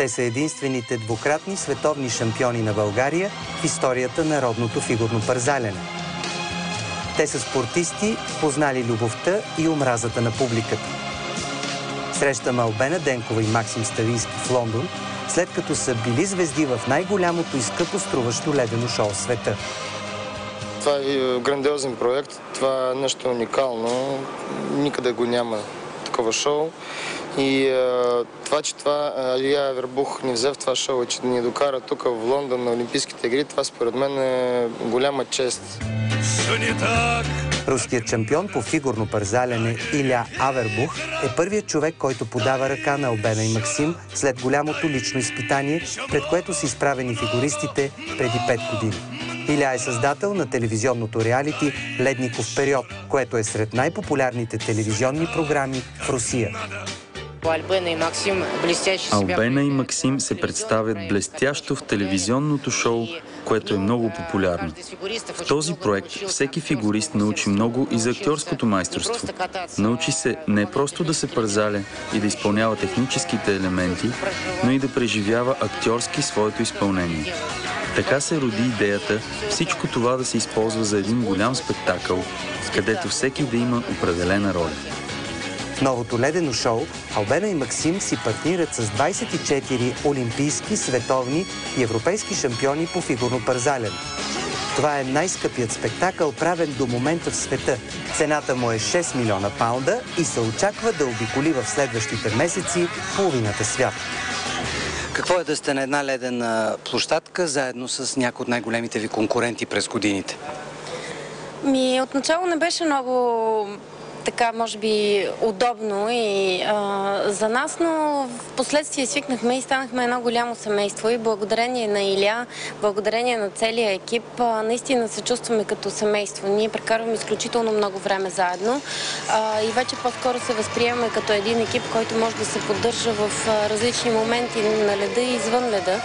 Те са единствените двукратни световни шампиони на България в историята на родното фигурно парзалене. Те са спортисти, познали любовта и омразата на публиката. Срещаме Албена Денкова и Максим Ставийски в Лондон, след като са били звезди в най-голямото и скъпо струващо ледено шоу в света. Това е грандиозен проект, това е нещо уникално, никъде го няма такова шоу. И това, че Алия Авербух ни взе в това шоу и че ни докара тук в Лондон на Олимпийските игри, това според мен е голяма чест. Руският шампион по фигурно парзалене Илия Авербух е първият човек, който подава ръка на Албена и Максим след голямото лично изпитание, пред което са изправени фигуристите преди 5 години. Илия е създател на телевизионното реалити «Ледников период», което е сред най-популярните телевизионни програми в Русия. Албена и Максим се представят блестящо в телевизионното шоу, което е много популярно. В този проект всеки фигурист научи много и за актьорското майсторство. Научи се не просто да се парзаля и да изпълнява техническите елементи, но и да преживява актьорски своето изпълнение. Така се роди идеята всичко това да се използва за един голям спектакъл, където всеки да има определена роля. В новото ледено шоу Албена и Максим си партнират с 24 олимпийски, световни и европейски шампиони по фигурно парзалене. Това е най-скъпият спектакъл, правен до момента в света. Цената му е 6 милиона паунда и се очаква да обиколи в следващите месеци половината свят. Какво е да сте на една ледена площадка, заедно с някои от най-големите ви конкуренти през годините? Отначало не беше много така, може би, удобно и за нас, но в последствие свикнахме и станахме едно голямо семейство и благодарение на Илия, благодарение на целия екип, наистина се чувстваме като семейство. Ние прекарваме изключително много време заедно и вече по-скоро се възприемаме като един екип, който може да се поддържа в различни моменти на леда и извън леда.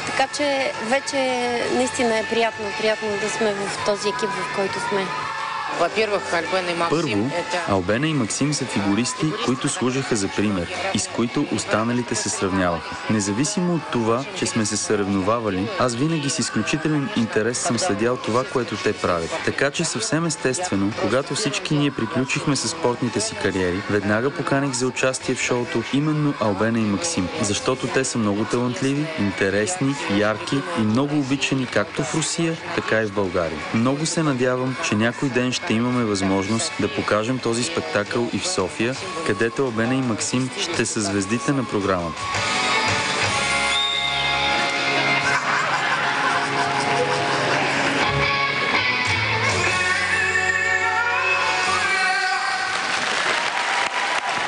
Така че вече наистина е приятно да сме в този екип, в който сме. Първо, Албена и Максим са фигуристи, които служаха за пример и с които останалите се сравняваха. Независимо от това, че сме се съревновавали, аз винаги с изключителен интерес съм следял това, което те правят. Така че съвсем естествено, когато всички ние приключихме с спортните си кариери, веднага поканих за участие в шоуто именно Албена и Максим, защото те са много талантливи, интересни, ярки и много обичани както в Русия, така и в България. Много се надявам, че някой ден ще имаме възможност да покажем този спектакъл и в София, където Албена и Максим ще са звездите на програмата.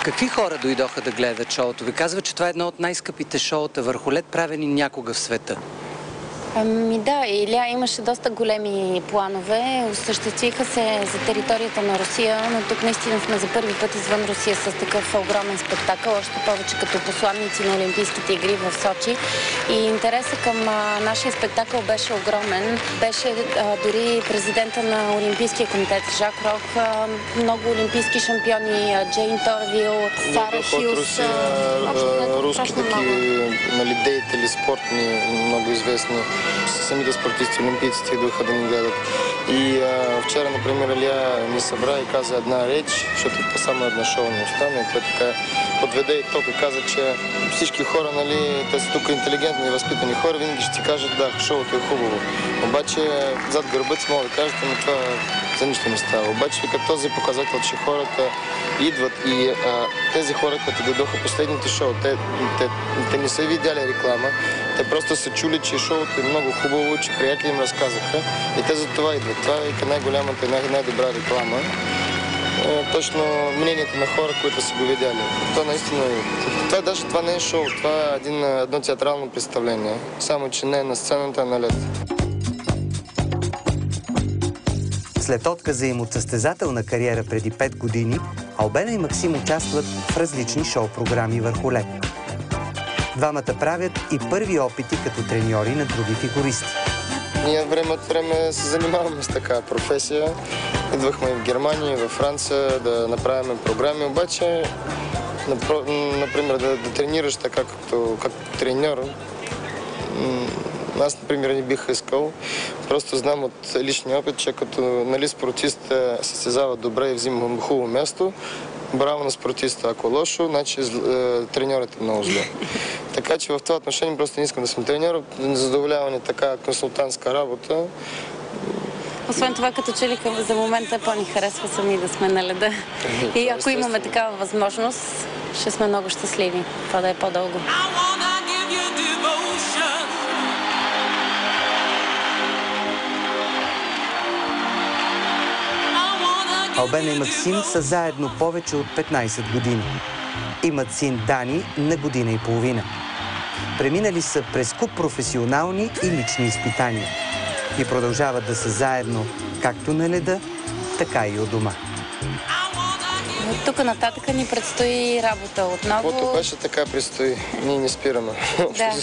Какви хора дойдоха да гледат шоуто? Ви казва, че това е едно от най-скъпите шоута върху лед, правени някога в света. Да, Илия имаше доста големи планове, осъществиха се за територията на Русия, но тук наистина сме за първи път извън Русия с такъв огромен спектакъл, още повече като посланници на Олимпийските игри в Сочи. И интересът към нашия спектакъл беше огромен. Беше дори президента на Олимпийския комитет Жак Рох, много олимпийски шампиони, Джейн Торвил, Сара Хилс. Руски таки деятели спортни, много известни. Самите спортисти, олимпийците идваха да ни гледат. И вчера, например, Илия ни събра и каза една реч, защото само една шоу не остана и той така подведе и тока каза, че всички хора, нали, те са тук интелигентни и възпитани хора, винаги ще ти кажат, да, шоуто е хубаво. Обаче зад гърбът си мога да кажете, но това за нищо не става. Обаче като този показател, че хората идват и тези хора, като дойдоха последните шоу, те не са видяли реклама, те просто са чули, че шоуто е много хубаво, че приятели им разказаха и те за това идват. Това е най-голямата и най-добра реклама. Точно мнението на хора, които са го видяли. Това наистина това не е шоу, това е едно театрално представление. Само, че не е на сцената, а на лед. След отказа им от състезателна кариера преди 5 години, Албена и Максим участват в различни шоу-програми върху лед. Двамата правят и първи опити като треньори на други фигуристи. Ние време от време се занимаваме с такава професия. Идвахме и в Германия, и във Франция да направим програми, обаче например, да тренираш така като треньор, аз, например, не бих искал. Просто знам от личния опит, че като спортист състезава добре и взима хубаво място, браво на спортиста. Ако лошо, значи треньорът е много зле. Така че в това отношение просто не искам да съм треньор. Задоволяване така консултантска работа. Освен това, като че ли за момента по-ни харесва сами да сме на леда. И ако имаме такава възможност, ще сме много щастливи. Това да е по-дълго. Албена и Максим са заедно повече от 15 години. Имат син Дани на година и половина. Преминали са през куп професионални и лични изпитания. И продължават да са заедно както на леда, така и от дома. От тук нататък ни предстои работа отново. Каквото беше, така предстои. Ние не спираме. Да.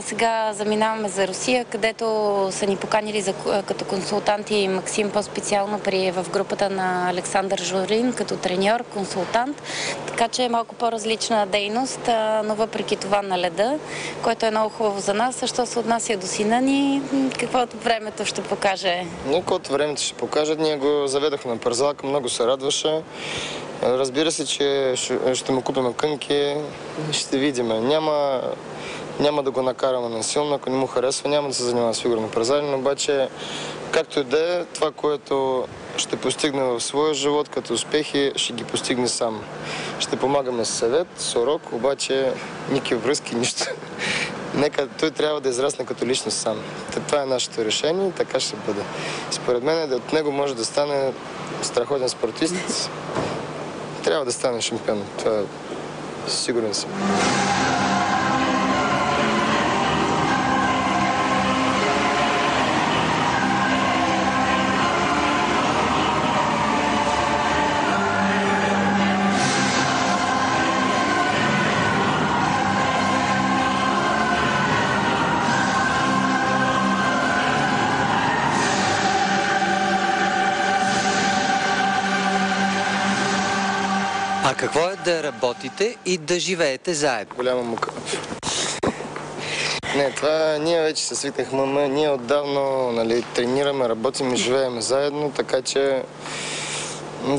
Сега заминаваме за Русия, където са ни поканили като консултанти Максим по-специално в групата на Александър Журин, като треньор, консултант. Така че е малко по-различна дейност, но въпреки това на леда, което е много хубаво за нас. Що се отнася до сина ни, каквото времето ще покаже? Каквото времето ще покаже, ние го заведахме на парзалка, много се радваше. Разбира се, че ще му купим кънки, ще видим. Няма да го накараме насилно, ако не му харесва, няма да се занимава с фигурно парзалене, обаче както и да е, това, което ще постигне в своя живот като успехи, ще ги постигне сам. Ще помагаме с съвет, с урок, обаче никакви връзки, нищо. Нека той трябва да израсне като личност сам. Това е нашето решение и така ще бъде. Според мен от него може да стане страхотен спортист. Трябва да стане шампион. Това сигурен съм. А какво е да работите и да живеете заедно? Голяма мука. Не, това ние вече се свикнахме. Ние отдавна тренираме, работим и живеем заедно, така че,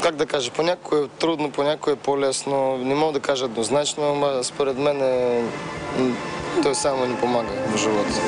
как да кажа, понякога е трудно, понякога е по-лесно. Не мога да кажа еднозначно, но според мен той само ни помага в живота.